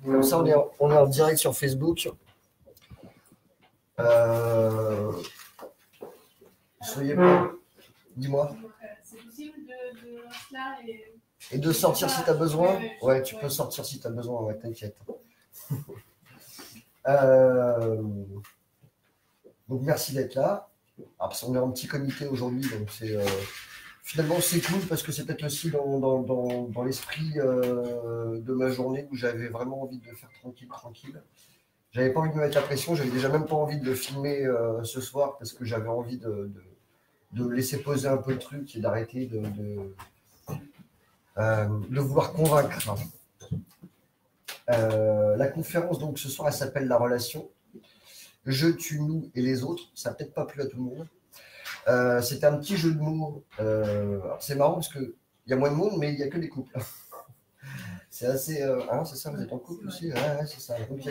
Comme ça, on est en direct sur Facebook. Soyez pas. Dis-moi. C'est possible de lancer là et de sortir si tu as besoin. Ouais, tu peux sortir si tu as besoin, ouais, t'inquiète. Donc merci d'être là. Alors, on est en petit comité aujourd'hui, donc finalement c'est cool parce que c'est peut-être aussi dans l'esprit de ma journée où j'avais vraiment envie de le faire tranquille. J'avais pas envie de me mettre la pression, j'avais déjà même pas envie de le filmer ce soir parce que j'avais envie de laisser poser un peu le truc et d'arrêter de vouloir convaincre. La conférence donc ce soir elle s'appelle La relation. Je, tu, nous et les autres. Ça n'a peut-être pas plu à tout le monde. C'était un petit jeu de mots. C'est marrant parce qu'il y a moins de monde, mais il n'y a que des couples. C'est assez. Hein, c'est ça, vous êtes en couple aussi? Ouais, c'est ça. Donc,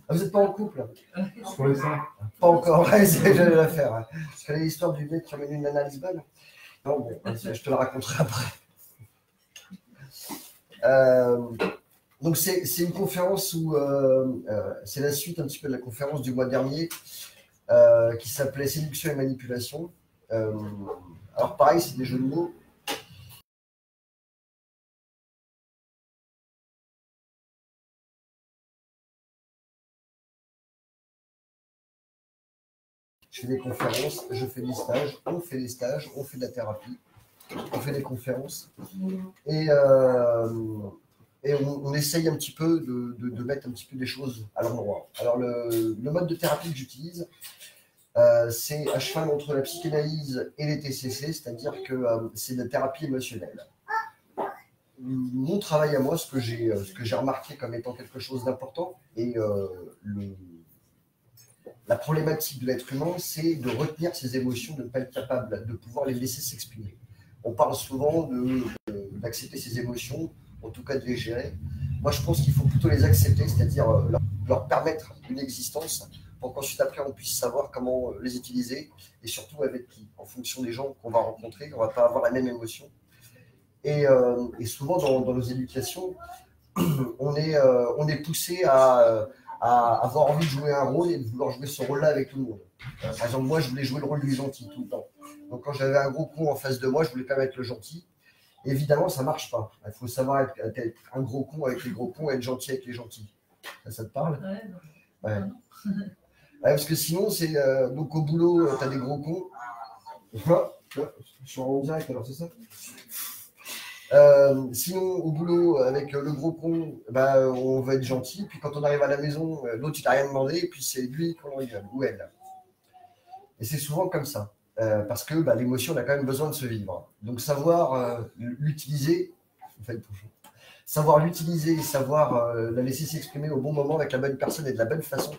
vous n'êtes pas en couple? Sur les seins. Pas encore, ouais, j'allais la faire. Ouais. Je connais l'histoire du mec qui emmène une nana à Lisbonne. Non, bon, je te la raconterai après. Donc c'est une conférence où c'est la suite un petit peu de la conférence du mois dernier qui s'appelait Séduction et manipulation. Alors pareil, c'est des jeux de mots. Je fais des conférences, je fais des stages, on fait des stages, on fait de la thérapie, on fait des conférences. Et on essaye un petit peu de mettre un petit peu des choses à l'endroit. Alors le mode de thérapie que j'utilise, c'est à cheval entre la psychanalyse et les TCC, c'est-à-dire que c'est de la thérapie émotionnelle. Mon travail à moi, ce que j'ai remarqué comme étant quelque chose d'important, et la problématique de l'être humain, c'est de retenir ses émotions, de ne pas être capable de pouvoir les laisser s'exprimer. On parle souvent d'accepter ses émotions, en tout cas de les gérer. Moi, je pense qu'il faut plutôt les accepter, c'est-à-dire leur permettre une existence pour qu'ensuite, après, on puisse savoir comment les utiliser et surtout avec qui. En fonction des gens qu'on va rencontrer, on ne va pas avoir la même émotion. Et souvent, dans nos éducations, on est poussé à avoir envie de jouer un rôle et de vouloir jouer ce rôle-là avec tout le monde. Par exemple, moi, je voulais jouer le rôle du gentil tout le temps. Donc, quand j'avais un gros con en face de moi, je voulais pas être le gentil. Évidemment, ça marche pas. Il faut savoir être un gros con avec les gros cons et être gentil avec les gentils. Ça te parle? Ouais. Ouais, parce que sinon, c'est donc au boulot, tu as des gros cons. Je suis en direct alors, c'est ça? Sinon, au boulot, avec le gros con, on va être gentil. Puis quand on arrive à la maison, l'autre, il t'a rien demandé. Et puis c'est lui qu'on rigole, ou elle. Et c'est souvent comme ça. Parce que l'émotion, on a quand même besoin de se vivre. Donc savoir l'utiliser, savoir l'utiliser, savoir la laisser s'exprimer au bon moment avec la bonne personne et de la bonne façon,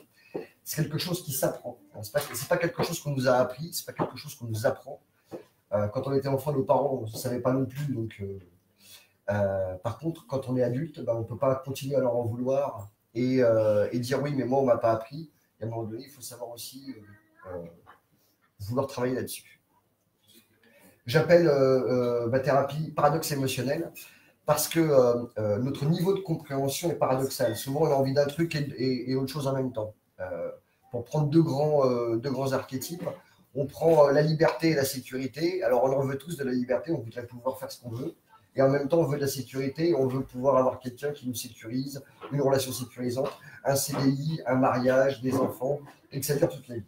c'est quelque chose qui s'apprend. C'est pas quelque chose qu'on nous a appris, c'est pas quelque chose qu'on nous apprend. Quand on était enfant, nos parents ne savaient pas non plus. Donc, par contre, quand on est adulte, on ne peut pas continuer à leur en vouloir et dire oui, mais moi, on ne m'a pas appris. Et à un moment donné, il faut savoir aussi vouloir travailler là-dessus. J'appelle ma thérapie paradoxe émotionnel parce que notre niveau de compréhension est paradoxal. Souvent, on a envie d'un truc et autre chose en même temps. Pour prendre deux grands archétypes, on prend la liberté et la sécurité. Alors, on en veut tous de la liberté, on voudrait pouvoir faire ce qu'on veut. Et en même temps, on veut de la sécurité et on veut pouvoir avoir quelqu'un qui nous sécurise, une relation sécurisante, un CDI, un mariage, des enfants, et que ça dure toute la vie.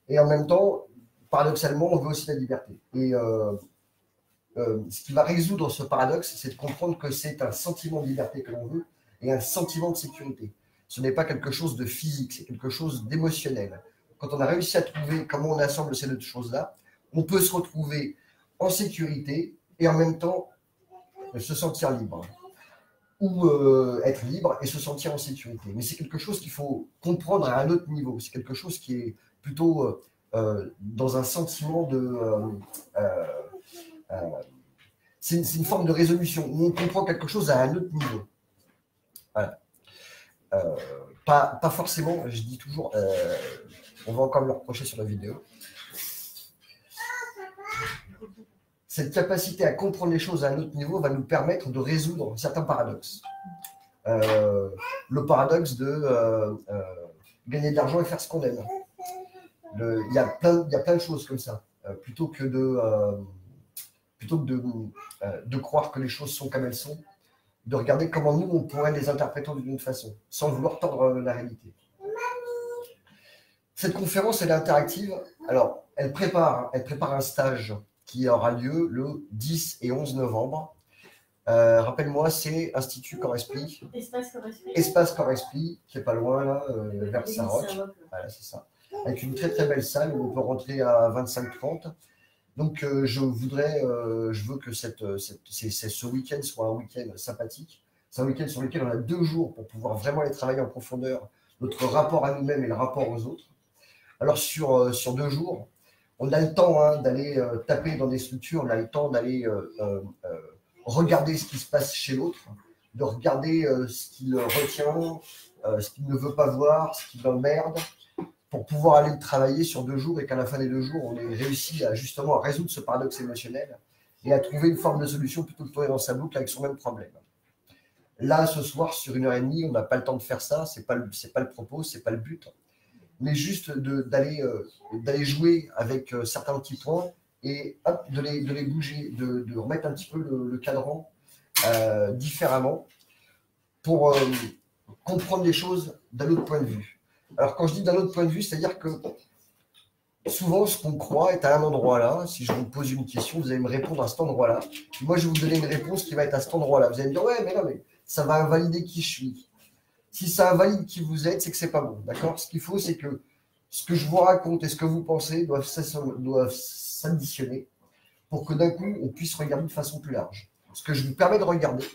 Et en même temps, paradoxalement, on veut aussi la liberté. Et ce qui va résoudre ce paradoxe, c'est de comprendre que c'est un sentiment de liberté que l'on veut et un sentiment de sécurité. Ce n'est pas quelque chose de physique, c'est quelque chose d'émotionnel. Quand on a réussi à trouver comment on assemble ces deux choses-là, on peut se retrouver en sécurité et en même temps se sentir libre. Ou être libre et se sentir en sécurité. Mais c'est quelque chose qu'il faut comprendre à un autre niveau. C'est quelque chose qui est plutôt dans un sentiment de... c'est une forme de résolution où on comprend quelque chose à un autre niveau. Voilà. Pas forcément, je dis toujours, on va encore me le reprocher sur la vidéo. Cette capacité à comprendre les choses à un autre niveau va nous permettre de résoudre certains paradoxes. le paradoxe de gagner de l'argent et faire ce qu'on aime. Il y a plein de choses comme ça. Plutôt que de croire que les choses sont comme elles sont, de regarder comment nous, on pourrait les interpréter d'une autre façon, sans vouloir tordre la réalité. Cette conférence, elle est interactive. Alors, elle prépare un stage qui aura lieu le 10 et 11 novembre. Rappelle-moi, c'est Institut Corps Esprit. Espace Corps Esprit. Espace Corps Esprit, qui est pas loin, là, vers Saint-Roch. Voilà, c'est ça. Avec une très très belle salle où on peut rentrer à 25-30. Donc, je veux que ce week-end soit un week-end sympathique. C'est un week-end sur lequel on a 2 jours pour pouvoir vraiment aller travailler en profondeur notre rapport à nous-mêmes et le rapport aux autres. Alors, sur 2 jours, on a le temps d'aller taper dans des structures, on a le temps d'aller regarder ce qui se passe chez l'autre, de regarder ce qu'il retient, ce qu'il ne veut pas voir, ce qui l'emmerde, pour pouvoir aller le travailler sur 2 jours et qu'à la fin des 2 jours, on ait réussi justement à résoudre ce paradoxe émotionnel et à trouver une forme de solution plutôt que de tourner dans sa boucle avec son même problème. Là, ce soir, sur 1h30, on n'a pas le temps de faire ça, c'est pas le propos, c'est pas le but, mais juste d'aller jouer avec certains petits points et hop, de les bouger, de remettre un petit peu le cadran différemment pour comprendre les choses d'un autre point de vue. Alors, quand je dis d'un autre point de vue, c'est-à-dire que souvent, ce qu'on croit est à un endroit là. Si je vous pose une question, vous allez me répondre à cet endroit-là. Moi, je vais vous donner une réponse qui va être à cet endroit-là. Vous allez me dire, ouais, mais non, mais ça va invalider qui je suis. Si ça invalide qui vous êtes, c'est que c'est pas bon. D'accord? Ce qu'il faut, c'est que ce que je vous raconte et ce que vous pensez doivent s'additionner pour que d'un coup, on puisse regarder de façon plus large. Ce que je vous permets de regarder,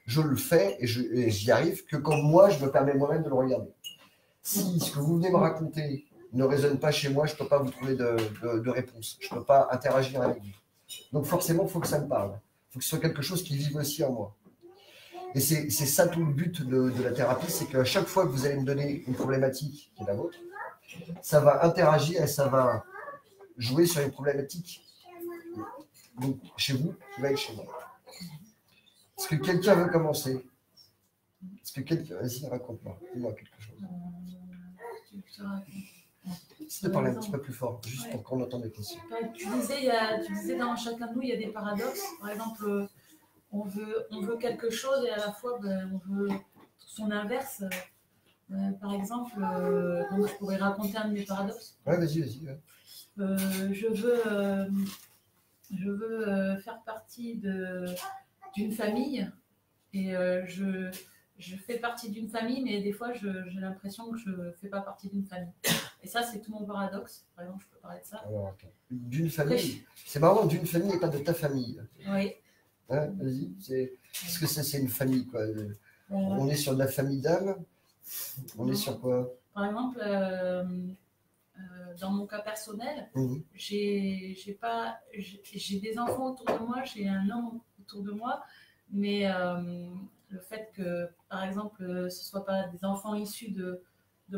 je le fais et j'y arrive que quand moi, je me permets moi-même de le regarder. Si ce que vous venez me raconter ne résonne pas chez moi, je ne peux pas vous trouver de réponse. Je ne peux pas interagir avec vous. Donc forcément, il faut que ça me parle. Il faut que ce soit quelque chose qui vive aussi en moi. Et c'est ça tout le but de la thérapie, c'est qu'à chaque fois que vous allez me donner une problématique qui est la vôtre, ça va interagir et ça va jouer sur une problématique donc, chez vous qui va être chez moi. Est-ce que quelqu'un veut commencer? Est-ce que quelqu'un... Vas-y, raconte-moi. Dis-moi quelque chose. Si tu parles un petit peu plus fort, juste pour qu'on entende les questions. Tu disais dans chacun de nous, il y a des paradoxes. Par exemple, on veut quelque chose et à la fois, on veut son inverse. Par exemple, donc je pourrais raconter un de mes paradoxes. Ouais, vas-y. Ouais. Je veux faire partie d'une famille et je fais partie d'une famille, mais des fois j'ai l'impression que je ne fais pas partie d'une famille. Et ça, c'est tout mon paradoxe. Par exemple, je peux parler de ça. Alors, attends. D'une famille. C'est marrant, d'une famille et pas de ta famille. Oui. Hein, vas-y. Parce que ça, c'est une famille, quoi. On est sur de la famille d'âme. On est sur quoi? Par exemple, dans mon cas personnel, j'ai des enfants autour de moi, j'ai un homme autour de moi, mais le fait que, par exemple, ce ne soit pas des enfants issus de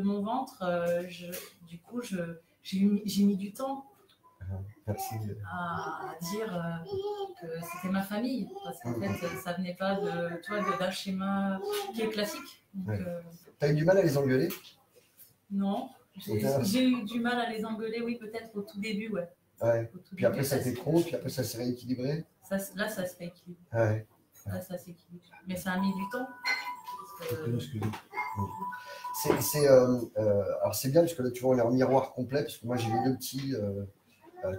mon ventre, du coup, j'ai mis du temps Merci. à dire que c'était ma famille, parce qu'en fait, ça venait pas d'un schéma qui est classique. Donc, T'as eu du mal à les engueuler? Non, j'ai eu du mal à les engueuler, oui, peut-être au tout début, ouais. Puis après, ça a été trop, puis après, ça s'est rééquilibré. Là, ça se rééquilibre. Ouais. Là, ça s'équilibre. Mais ça a mis du temps. Alors, c'est bien, parce que là, tu vois, on est en miroir complet, parce que moi, j'ai les 2 petits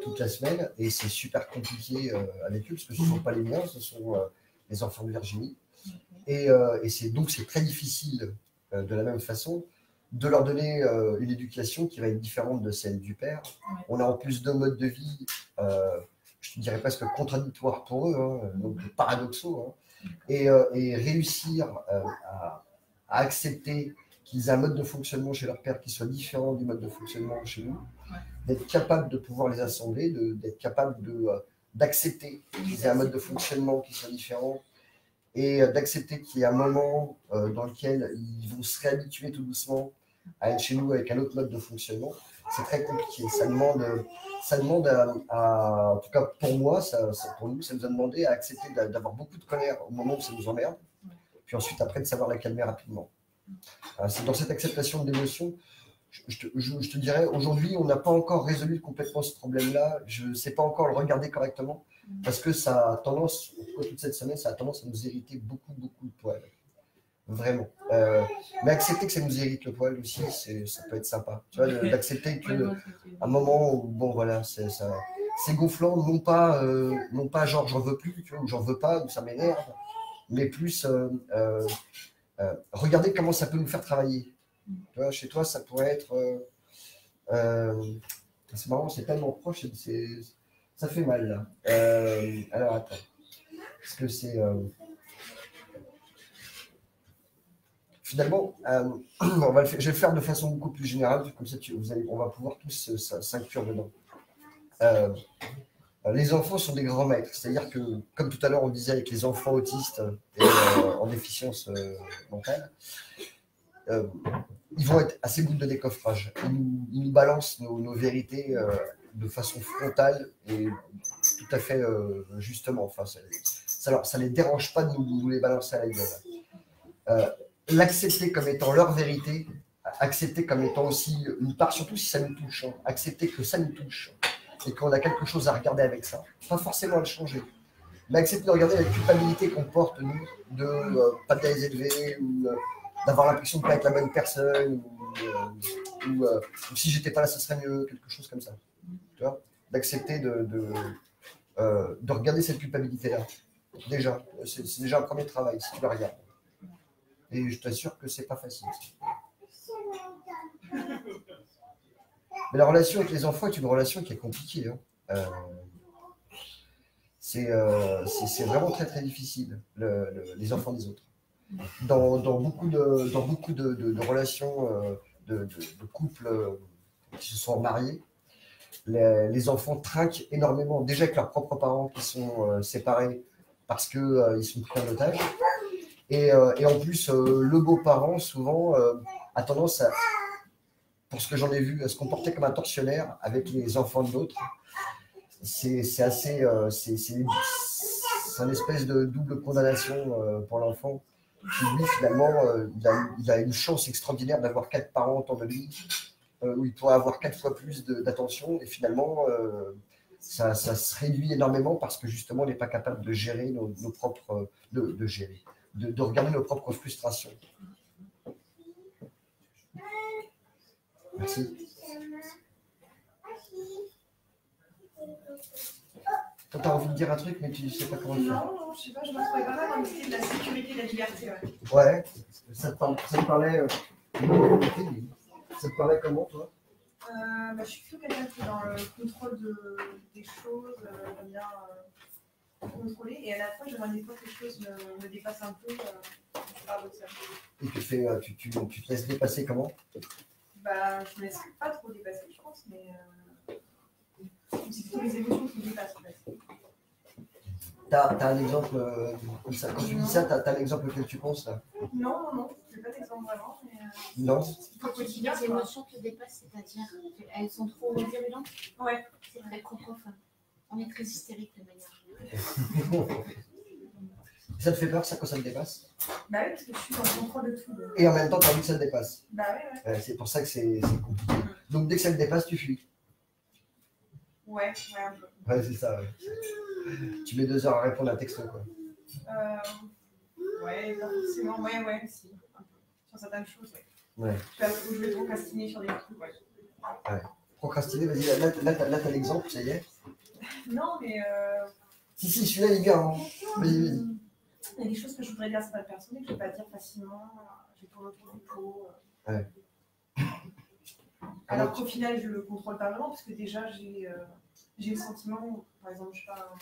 toute la semaine, et c'est super compliqué avec eux, parce que ce ne sont pas les miens, ce sont les enfants de Virginie. Et donc, c'est très difficile, de la même façon, de leur donner une éducation qui va être différente de celle du père. On a en plus 2 modes de vie, je ne dirais presque contradictoires pour eux, donc paradoxaux, et réussir à accepter qu'ils aient un mode de fonctionnement chez leur père qui soit différent du mode de fonctionnement chez nous, d'être capable de pouvoir les assembler, d'être capable d'accepter qu'ils aient un mode de fonctionnement qui soit différent, et d'accepter qu'il y a un moment dans lequel ils vont se réhabituer tout doucement à être chez nous avec un autre mode de fonctionnement. C'est très compliqué. Ça demande en tout cas pour moi, pour nous, ça nous a demandé à accepter d'avoir beaucoup de colère au moment où ça nous emmerde, puis ensuite après de savoir la calmer rapidement. C'est dans cette acceptation de l'émotion, je te dirais, aujourd'hui, on n'a pas encore résolu complètement ce problème-là, je ne sais pas encore le regarder correctement, parce que ça a tendance, toute cette semaine, ça a tendance à nous hériter beaucoup, beaucoup de poils. Vraiment. Mais accepter que ça nous hérite le poil aussi, ça peut être sympa. Tu vois, d'accepter qu'à un moment où, bon, voilà, c'est gonflant, non pas genre j'en veux plus, tu vois, ou j'en veux pas, ou ça m'énerve, mais plus regarder comment ça peut nous faire travailler. Tu vois, chez toi, ça pourrait être. C'est marrant, c'est tellement proche, ça fait mal là. Alors attends. Parce que c'est. Finalement, je vais le faire de façon beaucoup plus générale, comme ça on va pouvoir tous s'inclure dedans. Les enfants sont des grands maîtres, c'est-à-dire que, comme tout à l'heure on disait avec les enfants autistes et en déficience mentale, ils vont être assez bouts de décoffrage. Ils nous balancent nos vérités de façon frontale et tout à fait justement. Enfin, ça les dérange pas de nous les balancer à la gueule. L'accepter comme étant leur vérité, accepter comme étant aussi une part, surtout si ça nous touche, hein, accepter que ça nous touche et qu'on a quelque chose à regarder avec ça, pas forcément à le changer, mais accepter de regarder la culpabilité qu'on porte, nous, de pas bien les élever ou d'avoir l'impression de ne pas être la bonne personne ou si j'étais pas là, ça serait mieux, quelque chose comme ça. Tu vois, d'accepter de regarder cette culpabilité-là. Déjà, c'est déjà un premier travail, si tu la regardes. Et je t'assure que c'est pas facile. Mais la relation avec les enfants est une relation qui est compliquée. Hein. C'est vraiment très très difficile, les enfants des autres. Dans beaucoup de relations de couples qui se sont mariés, les enfants trinquent énormément, déjà avec leurs propres parents qui sont séparés parce qu'ils sont pris en otage. Et en plus, le beau-parent, souvent, a tendance à, pour ce que j'en ai vu, à se comporter comme un tortionnaire avec les enfants de l'autre. C'est assez. C'est une espèce de double condamnation pour l'enfant. Qui, lui, finalement, il a une chance extraordinaire d'avoir 4 parents autour de lui, où il pourrait avoir 4 fois plus d'attention. Et finalement, ça se réduit énormément parce que justement, on n'est pas capable de gérer nos propres. De gérer. De regarder nos propres frustrations. Merci. Toi, tu as envie de dire un truc, mais tu ne sais pas comment le faire. Non, je sais pas, je me trouvais pas mal dans l'idée de la sécurité et de la liberté. Ouais, ça te parlait. Ça te parlait comment, toi? Je suis plutôt quelqu'un qui est dans le contrôle des choses, j'aime bien contrôler, et à la fois, j'aimerais des fois que les choses me dépassent un peu. Et tu te laisses dépasser comment? Je me laisse pas trop dépasser, je pense, mais c'est plutôt les émotions qui me dépassent, en fait. T'as un exemple comme ça. Quand tu dis ça, t'as l'exemple auquel tu penses là? Non, je n'ai pas d'exemple vraiment. Mais, non. Au quotidien, les émotions te dépassent, c'est-à-dire qu'elles sont trop virulentes. Ouais. C'est très profond. On est très hystérique de manière. Ça te fait peur, ça, quand ça te dépasse? Bah oui, parce que je suis dans le contrôle de tout. Et en même temps, tu as envie que ça te dépasse. Bah oui. C'est pour ça que c'est compliqué. Donc dès que ça te dépasse, tu fuis. Ouais, un peu. Ouais, c'est ça. Ouais. Tu mets 2 heures à répondre à un texto, quoi. Ouais, pas forcément. Ouais, si. Sur certaines choses, ouais. Je vais procrastiner sur des trucs, ouais. Procrastiner, vas-y, là t'as l'exemple, ça y est. Non, mais. Si, celui-là, il est bien. Hein. Vas-y. Il y a des choses que je voudrais dire à certaines personnes et que je ne peux pas dire facilement. J'ai tourné autour du pot. Ouais. Alors qu'au final, je ne le contrôle pas vraiment, parce que déjà, j'ai le sentiment, par exemple, je sais pas,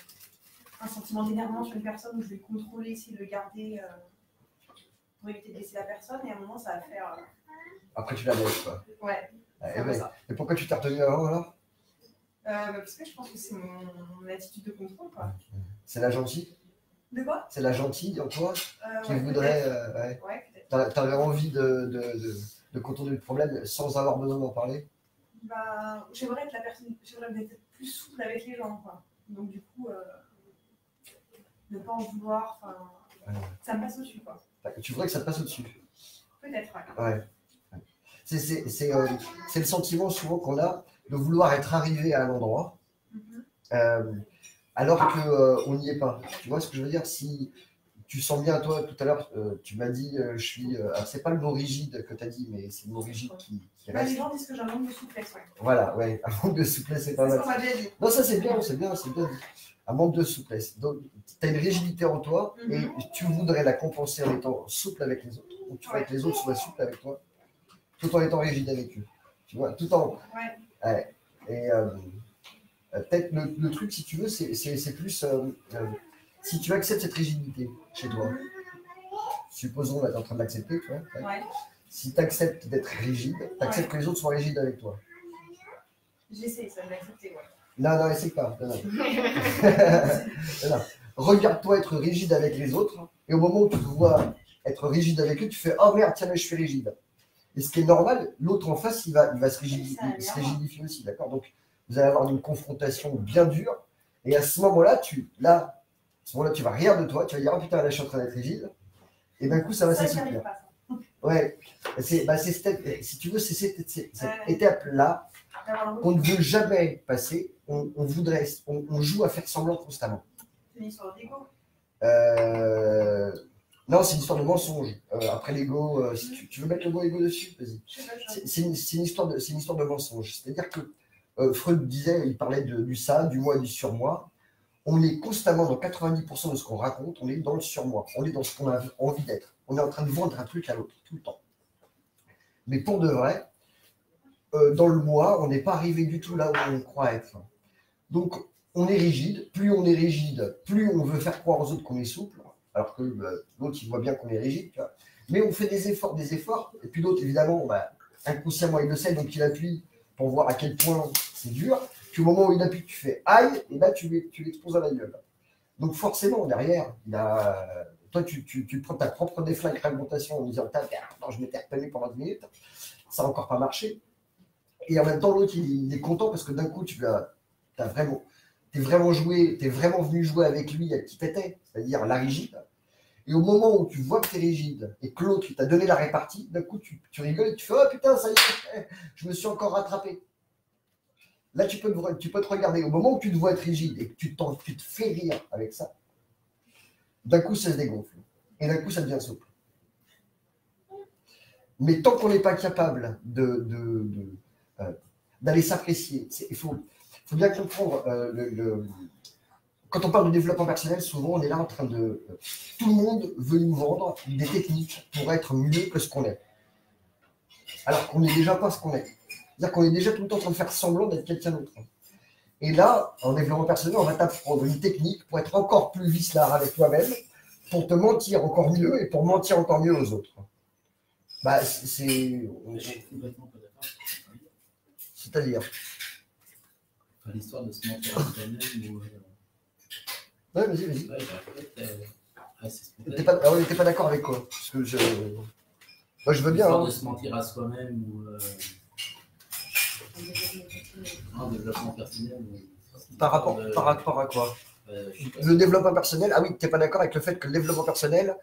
un sentiment d'énervement sur une personne où je vais le contrôler, essayer de le garder pour éviter de blesser la personne, et à un moment, ça va faire. Après, tu la laisses, quoi. Ouais. Et pourquoi tu t'es retenu avant, alors? Parce que je pense que c'est mon attitude de contrôle, quoi. C'est la gentille? De quoi? C'est la gentille en toi qui ouais, voudrait. Ouais, peut-être. T'avais envie de contourner le problème sans avoir besoin d'en parler? J'aimerais être la personne, j'aimerais être plus souple avec les gens, quoi. Donc du coup, ne pas en vouloir, ça me passe au-dessus, quoi. Tu voudrais que ça te passe au-dessus. Peut-être, Ouais. C'est le sentiment souvent qu'on a de vouloir être arrivé à un endroit alors qu'on n'y est pas. Tu vois ce que je veux dire? Si tu sens bien, toi, tout à l'heure, tu m'as dit, je suis. Alors, c'est pas le mot rigide que tu as dit, mais c'est le mot rigide qui Les reste. gens disent que j'ai un manque de souplesse. Ouais. Voilà, ouais, un manque de souplesse, c'est pas C'est ce mal. qu'on m'a déjà dit. Non, ça c'est bien, c'est bien, c'est bien. Un manque de souplesse. Donc, tu as une rigidité en toi et tu voudrais la compenser en étant souple avec les autres. Donc, tu voudrais que les autres soient souples avec toi, tout en étant rigide avec eux. Tu vois, tout en. Ouais. Et peut-être le truc, si tu veux, c'est plus. Si tu acceptes cette rigidité chez toi, supposons là, tu es en train d'accepter, tu vois. Ouais. Si tu acceptes d'être rigide, tu acceptes que les autres soient rigides avec toi. J'essaie, ça de l'accepter, ouais. Non, essaye pas. Non. Non. Regarde-toi être rigide avec les autres, et au moment où tu te vois être rigide avec eux, tu fais oh merde, tiens, mais je suis rigide. Et ce qui est normal, l'autre en face, il va se rigidifier aussi, d'accord? Donc, vous allez avoir une confrontation bien dure, et à ce moment-là, tu vas rire de toi, tu vas dire oh putain, là, je suis en train d'être rigide, et d'un coup, ça va s'assouplir. Ouais, si tu veux, c'est cette étape-là qu'on ne veut jamais passer. On joue à faire semblant constamment. C'est une histoire d'ego. Non, c'est une histoire de mensonge. Après l'ego, si tu veux mettre le mot ego dessus, vas-y. C'est une histoire de mensonge. C'est-à-dire que Freud disait, il parlait du ça, du moi et du surmoi. On est constamment dans 90% de ce qu'on raconte, on est dans le surmoi. On est dans ce qu'on a envie d'être. On est en train de vendre un truc à l'autre, tout le temps. Mais pour de vrai, dans le moi, on n'est pas arrivé du tout là où on croit être. Donc, on est rigide. Plus on est rigide, plus on veut faire croire aux autres qu'on est souple, alors que l'autre, il voit bien qu'on est rigide. Tu vois. Mais on fait des efforts. Et puis l'autre, évidemment, inconsciemment, il le sait, donc il appuie pour voir à quel point c'est dur. Puis au moment où il appuie, tu fais aïe, et là, tu l'exposes à la gueule. Donc forcément, derrière, toi, tu prends ta propre déflagration en disant non, je m'étais repeiné pendant 10 minutes. Ça n'a encore pas marché. Et en même temps, l'autre, il est content parce que d'un coup, t'es vraiment venu jouer avec lui à qui t'étais, c'est-à-dire la rigide. Et au moment où tu vois que tu es rigide et que l'autre, il t'a donné la répartie, d'un coup, tu rigoles et tu fais oh putain, ça y est, je me suis encore rattrapé. Là, tu peux te regarder. Au moment où tu te vois être rigide et que tu te fais rire avec ça, d'un coup, ça se dégonfle. Et d'un coup, ça devient souple. Mais tant qu'on n'est pas capable d'aller s'apprécier, il faut bien comprendre, quand on parle de développement personnel, souvent on est là en train de... Tout le monde veut nous vendre des techniques pour être mieux que ce qu'on est. Alors qu'on n'est déjà pas ce qu'on est. C'est-à-dire qu'on est déjà tout le temps en train de faire semblant d'être quelqu'un d'autre. Et là, en développement personnel, on va t'apprendre une technique pour être encore plus vicelard avec toi-même, pour te mentir encore mieux et pour mentir encore mieux aux autres. Je suis complètement pas d'accord. C'est-à-dire l'histoire de se mentir à soi-même ou... Ouais, vas-y. T'es t'es pas d'accord avec quoi? Parce que moi, je veux bien. L'histoire de se mentir à soi-même ou... En développement personnel. Par rapport à quoi? Le développement personnel, ah oui, t'es pas d'accord avec le fait que le développement personnel,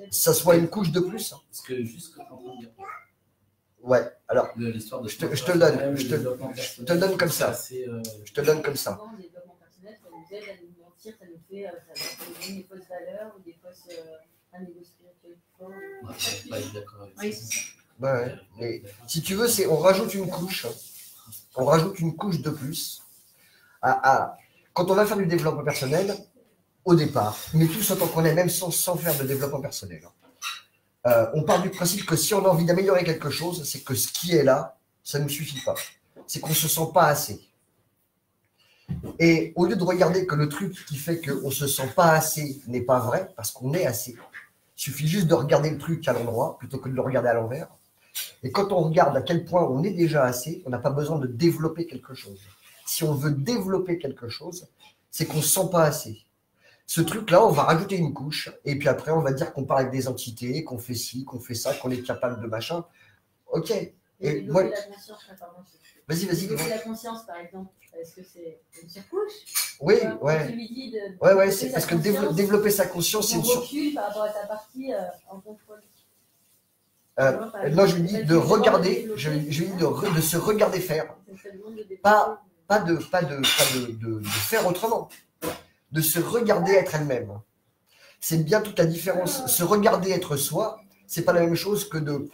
ça soit une couche de plus? Parce que juste ce que tu es en train de dire. Ouais, alors, l'histoire de je te le donne comme ça. Je te le donne comme ça. Le développement personnel, ça nous aide à nous mentir, ça nous donne des fausses valeurs ou des fausses un niveau spirituel fort. Je pas être d'accord avec Oui, ça. c'est ça. Ouais. Et si tu veux, on rajoute une couche. On rajoute une couche de plus. Quand on va faire du développement personnel, au départ, mais tout ce temps qu'on est, même sans faire de développement personnel, on part du principe que si on a envie d'améliorer quelque chose, c'est que ce qui est là, ça ne nous suffit pas. C'est qu'on ne se sent pas assez. Et au lieu de regarder que le truc qui fait qu'on ne se sent pas assez n'est pas vrai, parce qu'on est assez, il suffit juste de regarder le truc à l'endroit plutôt que de le regarder à l'envers. Et quand on regarde à quel point on est déjà assez, on n'a pas besoin de développer quelque chose. Si on veut développer quelque chose, c'est qu'on ne se sent pas assez. Ce truc-là, on va rajouter une couche, et puis après, on va dire qu'on parle avec des entités, qu'on fait ci, qu'on fait ça, qu'on est capable de machin. Ok. Et Et développer moi- la conscience, pardon. Vas-y, vas-y. Développer dis-moi. la conscience, par exemple, est-ce que c'est une surcouche? Oui, Quand ouais. tu lui dis de Ouais, développer c'est sa parce que conscience, développer sa conscience, c'est on une sur... recule par rapport à ta partie en contrôle. Non, je lui dis de regarder, je lui dis de se regarder faire. Pas de faire autrement. De se regarder être elle-même. C'est bien toute la différence. Se regarder être soi, c'est pas la même chose que de...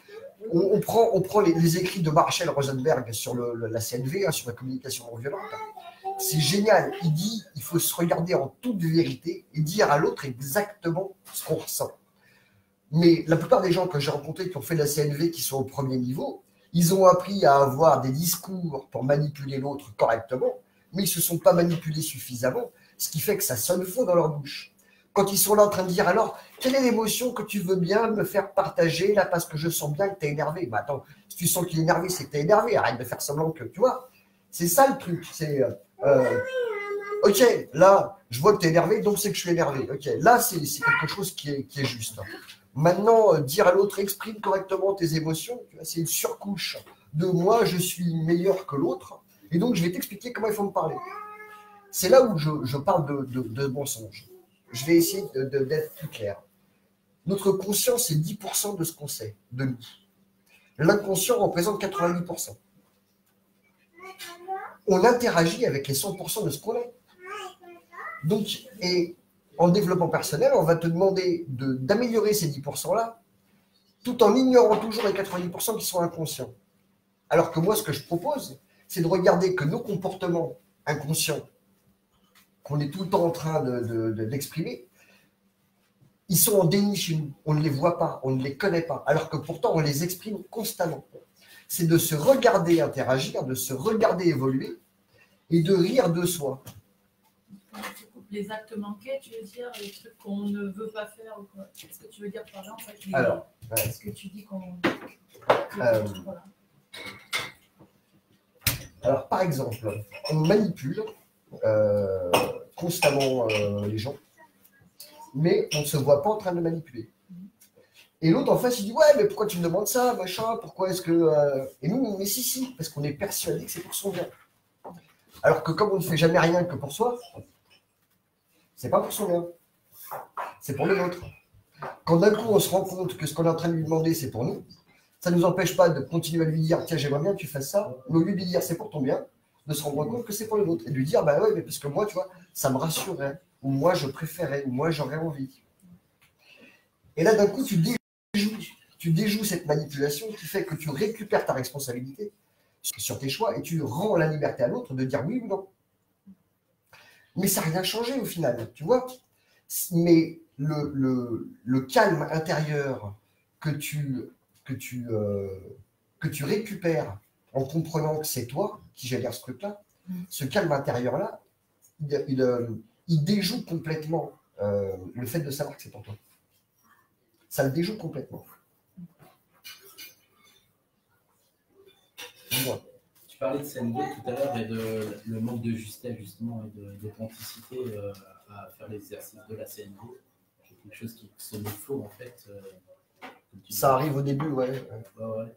On prend les écrits de Marshall Rosenberg sur la CNV, hein, sur la communication non violente. C'est génial. Il dit il faut se regarder en toute vérité et dire à l'autre exactement ce qu'on ressent. Mais la plupart des gens que j'ai rencontrés qui ont fait de la CNV, qui sont au premier niveau, ils ont appris à avoir des discours pour manipuler l'autre correctement, mais ils ne se sont pas manipulés suffisamment, ce qui fait que ça sonne faux dans leur bouche. Quand ils sont là en train de dire alors, quelle est l'émotion que tu veux bien me faire partager là parce que je sens bien que tu es énervé. Bah attends, si tu sens qu'il est énervé, c'est que tu es énervé, arrête de faire semblant que, tu vois. C'est ça le truc, c'est... ok, là, je vois que tu es énervé, donc c'est que je suis énervé. Ok, là, c'est quelque chose qui est juste. Maintenant, dire à l'autre, exprime correctement tes émotions, c'est une surcouche de moi, je suis meilleur que l'autre, et donc je vais t'expliquer comment il faut me parler. C'est là où je parle de mensonge. Je vais essayer d'être plus clair. Notre conscience, c'est 10% de ce qu'on sait, de nous. L'inconscient représente 90%. On interagit avec les 100% de ce qu'on est. Donc, et en développement personnel, on va te demander d'améliorer ces 10%-là, tout en ignorant toujours les 90% qui sont inconscients. Alors que moi, ce que je propose, c'est de regarder que nos comportements inconscients, qu'on est tout le temps en train d'exprimer, ils sont en déni chez nous. On ne les voit pas, on ne les connaît pas, alors que pourtant, on les exprime constamment. C'est de se regarder interagir, de se regarder évoluer et de rire de soi. Les actes manqués, tu veux dire, les trucs qu'on ne veut pas faire ou quoi? Qu'est-ce que tu veux dire par là en fait? Alors, est-ce que tu dis qu'on. Voilà. Alors, par exemple, on manipule constamment les gens, mais on ne se voit pas en train de manipuler. Et l'autre en face, il dit ouais, mais pourquoi tu me demandes ça, machin, pourquoi est-ce que. Et nous, mais si, parce qu'on est persuadé que c'est pour son bien. Alors que comme on ne fait jamais rien que pour soi, c'est pas pour son bien, c'est pour le nôtre. Quand d'un coup on se rend compte que ce qu'on est en train de lui demander, c'est pour nous, ça ne nous empêche pas de continuer à lui dire tiens, j'aimerais bien que tu fasses ça, mais au lieu de lui dire c'est pour ton bien, de se rendre compte que c'est pour le nôtre et de lui dire bah ouais, mais parce que moi, tu vois, ça me rassurerait, ou moi je préférais, ou moi j'aurais envie. Et là d'un coup, tu déjoues cette manipulation qui fait que tu récupères ta responsabilité sur tes choix et tu rends la liberté à l'autre de dire oui ou non. Mais ça n'a rien changé au final, tu vois. Mais le calme intérieur que tu récupères en comprenant que c'est toi qui gère ce truc-là, ce calme intérieur-là, il déjoue complètement le fait de savoir que c'est pour toi. Ça le déjoue complètement. Dis-moi. Tu parlais de CNV tout à l'heure et de le manque de justesse justement et d'authenticité à faire l'exercice de la CNV. C'est quelque chose qui sonne faux en fait. Ça arrive au début, ouais. Ouais.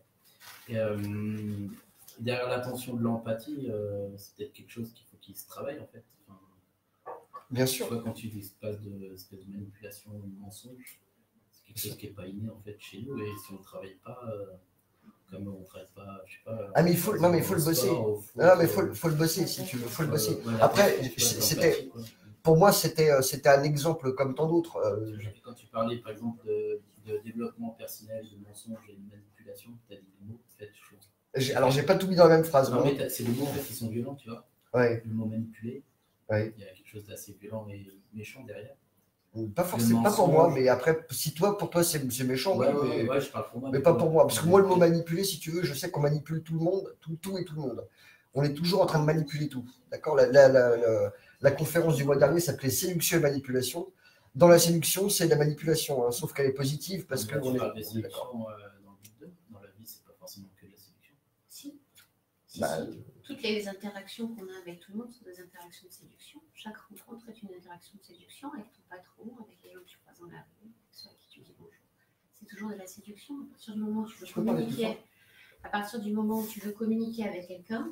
Et derrière l'attention de l'empathie, c'est peut-être quelque chose qu'il faut qu'il se travaille en fait. Enfin, bien sûr. Soit quand tu dis espèce de manipulation, de mensonge, c'est quelque chose qui n'est pas inné en fait chez nous et si on ne travaille pas. Comme on ne travaille pas, je sais pas. Ah mais il faut le bosser. Non mais faut le bosser si tu veux, faut le bosser. Après, pour moi c'était un exemple comme tant d'autres. Quand tu parlais par exemple de développement personnel, de mensonge et de manipulation, tu as dit des mots en fait. Alors j'ai pas tout mis dans la même phrase. Non mais c'est des mots en fait qui sont violents, tu vois. Ouais. Le mot manipuler. Ouais. Il y a quelque chose d'assez violent et méchant derrière. Pas forcément, pas pour moi, mais après, si pour toi c'est méchant, ouais, je parle pour moi. Mais pas pour moi, parce que moi le mot manipuler, si tu veux, je sais qu'on manipule tout le monde, tout et tout le monde. On est toujours en train de manipuler tout, d'accord. La conférence du mois dernier s'appelait séduction et manipulation. Dans la séduction, c'est la manipulation, hein, sauf qu'elle est positive parce que on est d'accord. Dans la vie, c'est pas forcément que de la séduction. Si. Toutes les interactions qu'on a avec tout le monde sont des interactions de séduction. Chaque rencontre est une interaction de séduction avec ton patron, avec les gens que tu croises dans la rue, ceux à qui tu dis bonjour. C'est toujours de la séduction. À partir du moment où tu veux communiquer À partir du moment où tu veux communiquer avec quelqu'un,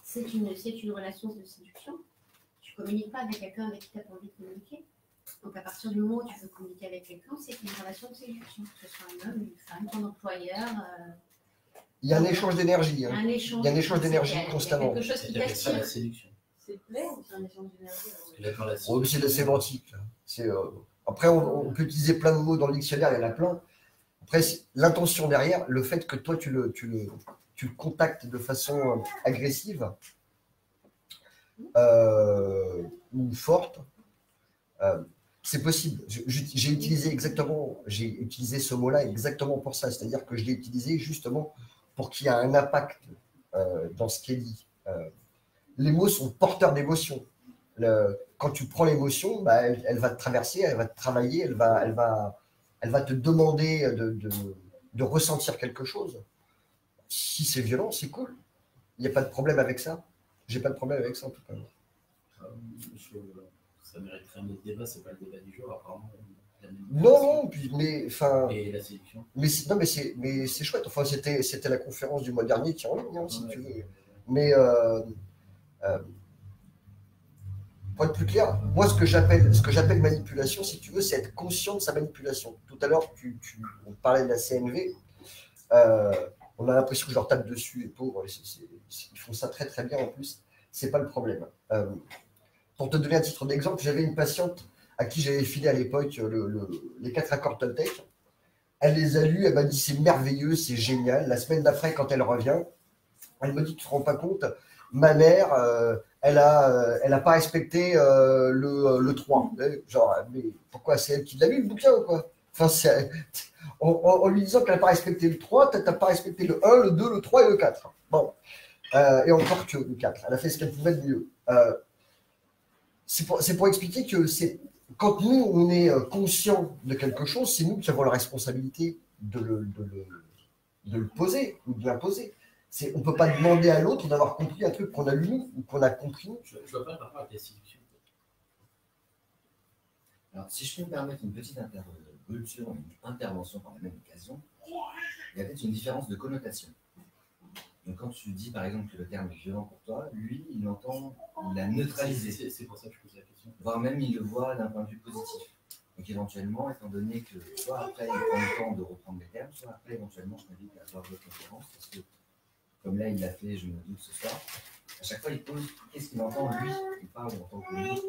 c'est une relation de séduction. Tu ne communiques pas avec quelqu'un avec qui tu n'as pas envie de communiquer. Donc à partir du moment où tu veux communiquer avec quelqu'un, c'est une relation de séduction, que ce soit un homme, une femme, ton employeur. Il y a un échange d'énergie. Hein. Un échange, Il y a un échange d'énergie constamment. Il y a quelque chose qui C'est ça la t'attire. séduction. C'est plaît ou c'est un échange d'énergie? Parce que là, dans la Oh, c'est de la séduction, sémantique. Là. Après, on peut utiliser plein de mots dans le dictionnaire, il y en a plein. Après, l'intention derrière, le fait que toi, tu le contactes de façon agressive ou forte, c'est possible. J'ai utilisé ce mot-là exactement pour ça. C'est-à-dire que je l'ai utilisé justement pour qu'il y ait un impact dans ce qu'elle dit. Les mots sont porteurs d'émotions. Quand tu prends l'émotion, bah, elle va te traverser, elle va te travailler, elle va te demander de ressentir quelque chose. Si c'est violent, c'est cool. Il n'y a pas de problème avec ça. J'ai pas de problème avec ça en tout cas. Ça mériterait un autre débat, c'est pas le débat du jour, apparemment. Non, mais enfin. Et la séduction. Mais c'est chouette. Enfin, c'était la conférence du mois dernier qui est en ligne, hein, si tu veux. Mais pour être plus clair, moi, ce que j'appelle manipulation, si tu veux, c'est être conscient de sa manipulation. Tout à l'heure, on parlait de la CNV. On a l'impression que je leur tape dessus, les pauvres. Ils font ça très, très bien en plus. C'est pas le problème. Pour te donner un titre d'exemple, j'avais une patiente à qui j'avais filé à l'époque les 4 accords Toltec. Elle les a lus, elle m'a dit c'est merveilleux, c'est génial. La semaine d'après, quand elle revient, elle me dit tu te rends pas compte, ma mère, elle a pas respecté le 3. Genre, mais pourquoi c'est elle qui l'a lu le bouquin ou quoi? Enfin, en lui disant qu'elle n'a pas respecté le 3, tu n'as pas respecté le 1, le 2, le 3 et le 4. Bon. Et encore que le 4. Elle a fait ce qu'elle pouvait de mieux. C'est pour expliquer que quand nous, on est conscient de quelque chose, c'est nous qui avons la responsabilité de le poser ou de l'imposer. On ne peut pas demander à l'autre d'avoir compris un truc qu'on a lu nous ou qu'on a compris. Je ne vois pas le rapport avec la séduction. Alors, si je peux me permettre une petite interruption, une intervention par la même occasion, il y a peut-être une différence de connotation. Donc, quand tu dis par exemple que le terme est violent pour toi, lui, il entend la neutraliser. C'est pour ça que je pose la question. Voire même, il le voit d'un point de vue positif. Donc, éventuellement, étant donné que soit après, il prend le temps de reprendre les termes, soit après, éventuellement, je t'invite à avoir votre conférence, parce que, comme là, il l'a fait, je me doute ce soir, à chaque fois, il pose qu'est-ce qu'il entend, lui, il parle en tant que lui.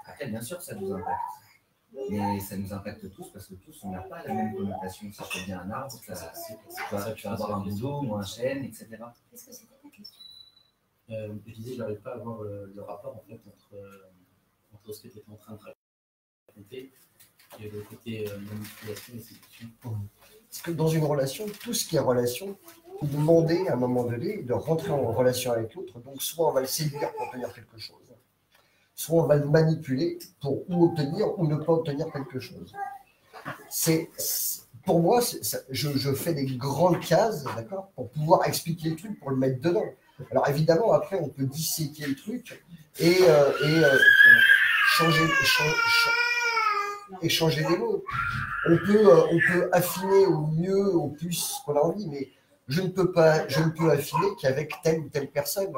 Après, bien sûr, ça nous impacte. Mais ça nous impacte tous parce que tous, on n'a pas la même connotation. Si je fais bien un arbre, tu vas avoir un boulot ou un chêne, etc. Qu'est-ce que c'était ta question? Je disais, je n'arrive pas à voir le rapport en fait, entre ce que tu étais en train de raconter et le côté manipulation et séduction. Parce que dans une relation, tout ce qui est relation, demander à un moment donné de rentrer en relation avec l'autre. Donc, soit on va le séduire pour obtenir quelque chose, soit on va le manipuler pour obtenir ou ne pas obtenir quelque chose. Pour moi, je fais des grandes cases, d'accord, pour pouvoir expliquer le truc, pour le mettre dedans. Alors évidemment, après, on peut disséquer le truc et changer les mots. On peut affiner au mieux, au plus ce qu'on a envie, mais je ne peux affiner qu'avec telle ou telle personne,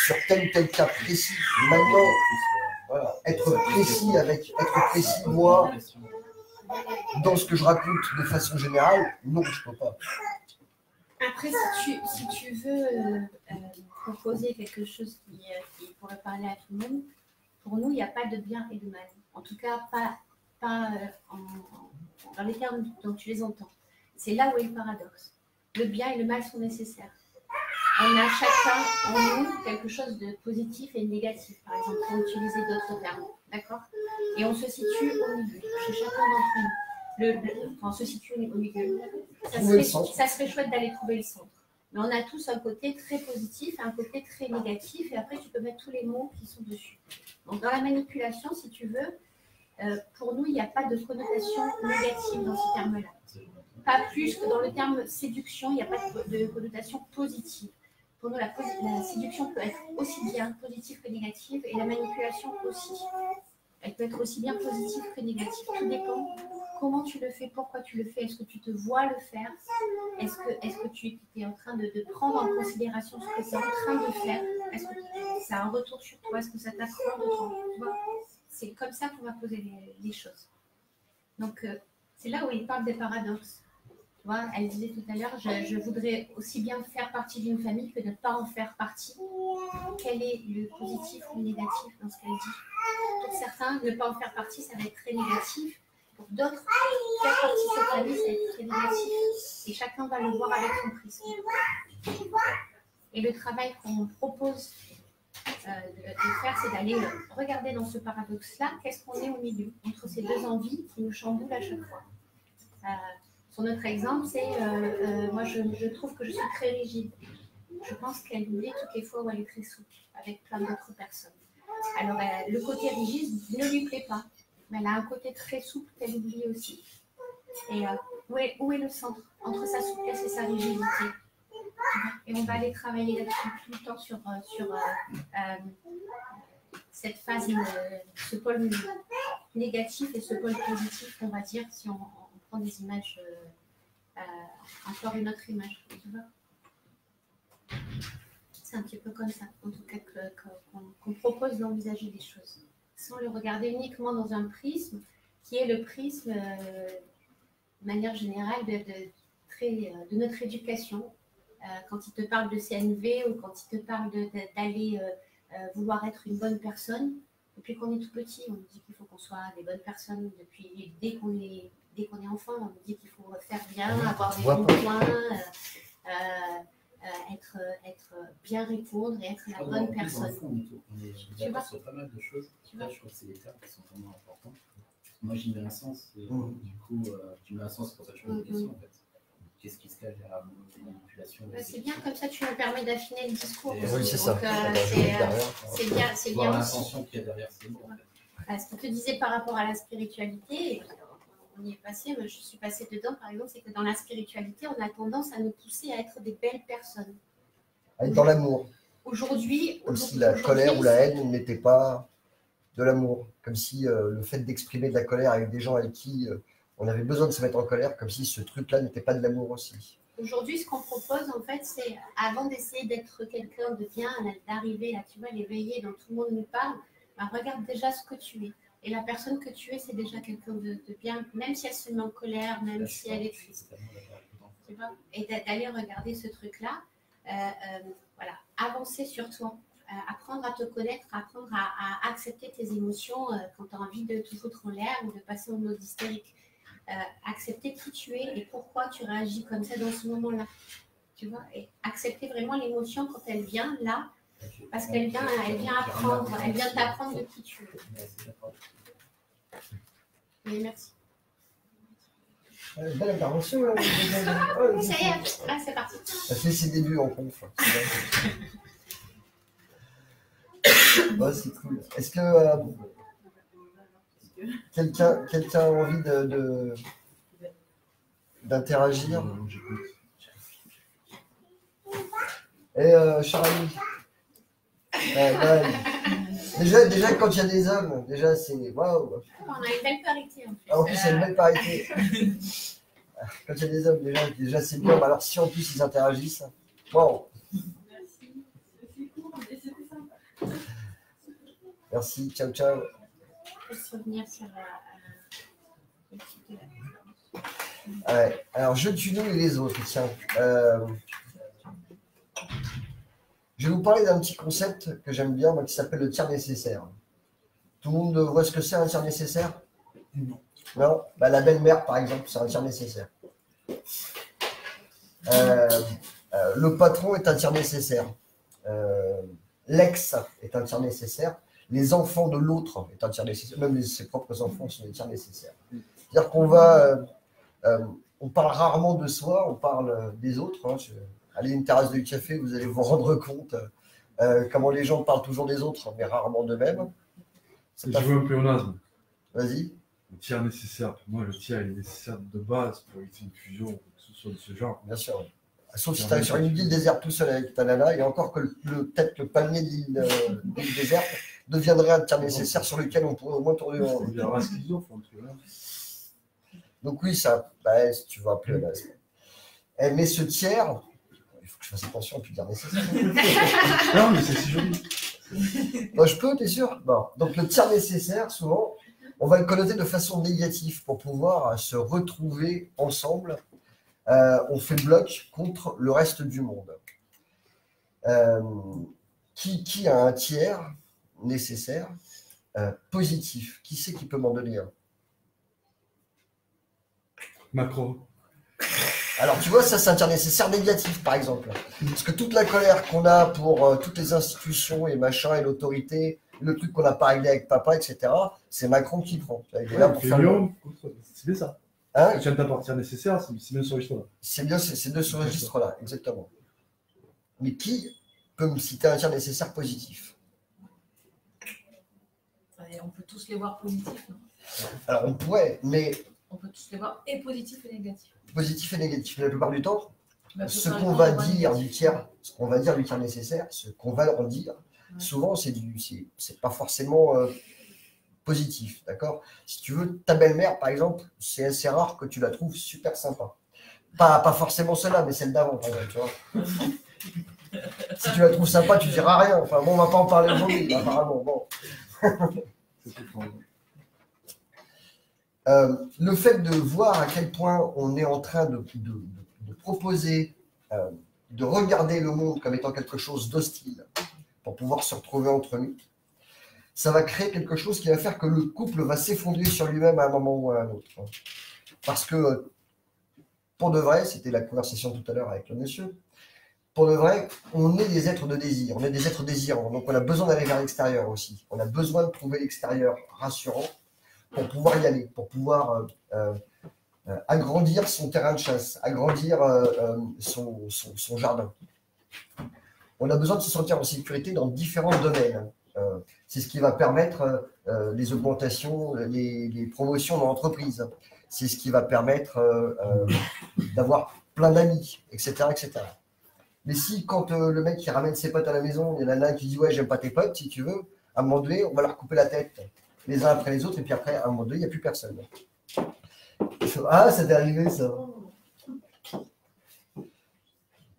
sur tel ou tel cas précis. Maintenant, voilà, être précis, moi, dans ce que je raconte de façon générale, non, je ne peux pas. Après, si tu veux proposer quelque chose qui pourrait parler à tout le monde, pour nous, il n'y a pas de bien et de mal. En tout cas, pas dans les termes dont tu les entends. C'est là où est le paradoxe. Le bien et le mal sont nécessaires. On a chacun en nous quelque chose de positif et de négatif, par exemple, pour utiliser d'autres termes. D'accord? Et on se situe au milieu, chez chacun d'entre nous. On se situe au milieu. Ça serait chouette d'aller trouver le centre. Mais on a tous un côté très positif et un côté très négatif, et après tu peux mettre tous les mots qui sont dessus. Donc dans la manipulation, si tu veux, pour nous, il n'y a pas de connotation négative dans ce terme-là. Pas plus que dans le terme séduction, il n'y a pas de connotation positive. Pour nous, la séduction peut être aussi bien positive que négative, et la manipulation aussi. Elle peut être aussi bien positive que négative. Tout dépend comment tu le fais, pourquoi tu le fais, est-ce que tu te vois le faire, est-ce que tu es en train de prendre en considération ce que tu es en train de faire, est-ce que ça a un retour sur toi, est-ce que ça t'accorde de toi, tu vois. C'est comme ça qu'on va poser les choses. Donc, c'est là où il parle des paradoxes. Tu vois, elle disait tout à l'heure, je voudrais aussi bien faire partie d'une famille que de ne pas en faire partie. Quel est le positif ou le négatif dans ce qu'elle dit? Pour certains, ne pas en faire partie, ça va être très négatif. Pour d'autres, faire partie de cette famille, ça va être très négatif. Et chacun va le voir avec son prisme. Et le travail qu'on propose de faire, c'est d'aller regarder dans ce paradoxe-là, qu'est-ce qu'on est au milieu, entre ces deux envies qui nous chamboulent à chaque fois. Sur notre exemple, c'est moi je trouve que je suis très rigide. Je pense qu'elle oublie toutes les fois où elle est très souple, avec plein d'autres personnes. Alors le côté rigide ne lui plaît pas, mais elle a un côté très souple qu'elle oublie aussi. Et où est le centre entre sa souplesse et sa rigidité? Et on va aller travailler là-dessus tout le temps sur cette phase, ce pôle négatif et ce pôle positif, on va dire, si on prend des images, encore une autre image, tu vois. C'est un petit peu comme ça, en tout cas, qu'on propose d'envisager des choses, sans le regarder uniquement dans un prisme, qui est le prisme, de manière générale, de notre éducation. Quand il te parle de CNV ou quand il te parle d'aller vouloir être une bonne personne, depuis qu'on est tout petit, on nous dit qu'il faut qu'on soit des bonnes personnes. Depuis dès qu'on est enfant, on nous dit qu'il faut faire bien, avoir des bons points, être bien répondre et être la bonne personne. On est d'accord sur pas mal de choses. Là, je trouve que c'est des termes qui sont vraiment importants. Moi, j'y mets un sens. Et, du coup, tu mets un sens pour ça que je pose des questions, en fait. Qu'est-ce qui se cache derrière la manipulation? C'est bien, comme ça tu me permets d'affiner le discours. Oui, c'est ça. C'est bien l'intention qu'il y a derrière ces mots. Ce que tu disais par rapport à la spiritualité, on y est passé, moi je suis passée dedans par exemple, c'est que dans la spiritualité, on a tendance à nous pousser à être des belles personnes. À être dans l'amour. Aujourd'hui, comme si la colère ou la haine n'était pas de l'amour. Comme si le fait d'exprimer de la colère avec des gens avec qui on avait besoin de se mettre en colère, comme si ce truc-là n'était pas de l'amour aussi. Aujourd'hui, ce qu'on propose, en fait, c'est avant d'essayer d'être quelqu'un de bien, d'arriver là, tu vois, l'éveiller dont tout le monde nous parle, bah, regarde déjà ce que tu es. Et la personne que tu es, c'est déjà quelqu'un de bien, même si elle se met en colère, même si elle est triste. Tu vois, et d'aller regarder ce truc-là, voilà, avancer sur toi, apprendre à te connaître, apprendre à accepter tes émotions quand tu as envie de tout foutre en l'air ou de passer en mode hystérique. Accepter qui tu es et pourquoi tu réagis comme ça dans ce moment-là. Tu vois, et accepter vraiment l'émotion quand elle vient là, parce qu'elle vient apprendre, elle vient t'apprendre de qui tu es. Oui, merci. Belle intervention là. Ça y est, là c'est parti. Ça fait ses débuts en conf. Bon, c'est cool. Est-ce que quelqu'un a envie d'interagir? Et Charlie, déjà quand il y a des hommes, déjà c'est waouh. On a une belle parité en fait. En plus, c'est une belle parité. Quand il y a des hommes, déjà c'est bien. Alors si en plus ils interagissent, waouh. Merci, ciao, ciao. Je peux revenir sur ouais. Alors, je tue nous et les autres, tiens. Je vais vous parler d'un petit concept que j'aime bien, moi, qui s'appelle le tiers nécessaire. Tout le monde voit ce que c'est un tiers nécessaire? Non. Non, bah, la belle-mère, par exemple, c'est un tiers nécessaire. Le patron est un tiers nécessaire. L'ex est un tiers nécessaire. Les enfants de l'autre est un tiers nécessaire. Même ses propres enfants sont des tiers nécessaires. C'est-à-dire qu'on va... on parle rarement de soi, on parle des autres. Hein. Allez à une terrasse de café, vous allez vous rendre compte comment les gens parlent toujours des autres, mais rarement d'eux-mêmes. Je veux un pléonasme. Vas-y. Le tiers nécessaire, pour moi, le tiers est nécessaire de base pour éviter une fusion ou que ce soit de ce genre. Bien sûr. Sauf si tu es sur une île déserte tout seul avec ta nana, et encore que peut-être le palmier de l'île déserte deviendrait un tiers nécessaire sur lequel on pourrait au moins tourner en. Il y aura ce qu'ils ont, faut le trouver. Donc oui, ça, bah, si tu veux appeler mais ce tiers, il faut que je fasse attention à ne plus dire nécessaire. Non, mais c'est si joli. Bon, je peux, t'es sûr? Bon. Donc le tiers nécessaire, souvent, on va le connoter de façon négative pour pouvoir se retrouver ensemble. On fait bloc contre le reste du monde. Qui a un tiers nécessaire positif? Qui c'est qui peut m'en donner un? Macron. Alors, tu vois, ça, c'est un tiers nécessaire négatif, par exemple. Parce que toute la colère qu'on a pour toutes les institutions et machin, et l'autorité, le truc qu'on n'a pas réglé avec papa, etc., c'est Macron qui le prend. Il est là pour faire c'est bien ça. Hein? Tu viens de t'appartir nécessaire, c'est bien ce registre-là. C'est bien, c'est de ce registre-là, exactement. Mais qui peut me citer un tiers nécessaire positif? On peut tous les voir positifs, non? Alors, on pourrait, mais On peut tous les voir et positifs et négatifs. positif et négatif. Mais la plupart du temps, Mais ce plupart qu'on du va temps, on dire négatif. du tiers, ce qu'on va dire du tiers nécessaire, ce qu'on va leur dire, Ouais. souvent c'est pas forcément positif, d'accord? Si tu veux, ta belle-mère, par exemple, c'est assez rare que tu la trouves super sympa. Pas forcément celle-là, mais celle d'avant, par exemple, tu vois. Si tu la trouves sympa, tu diras rien. Enfin bon, on va pas en parler aujourd'hui, apparemment. Bon. C'est tout. Le fait de voir à quel point on est en train de proposer, de regarder le monde comme étant quelque chose d'hostile pour pouvoir se retrouver entre nous, ça va créer quelque chose qui va faire que le couple va s'effondrer sur lui-même à un moment ou à un autre. Parce que, pour de vrai, c'était la conversation tout à l'heure avec le monsieur, pour de vrai, on est des êtres de désir, on est des êtres désirants, donc on a besoin d'aller vers l'extérieur aussi. On a besoin de trouver l'extérieur rassurant pour pouvoir y aller, pour pouvoir agrandir son terrain de chasse, agrandir son jardin. On a besoin de se sentir en sécurité dans différents domaines. C'est ce qui va permettre les augmentations, les promotions dans l'entreprise. C'est ce qui va permettre d'avoir plein d'amis, etc., etc. Mais si, quand le mec qui ramène ses potes à la maison, il y en a un qui dit « Ouais, j'aime pas tes potes, si tu veux », à un moment donné, on va leur couper la tête les uns après les autres, et puis après, à un moment donné, il n'y a plus personne. Ah, ça t'est arrivé, ça.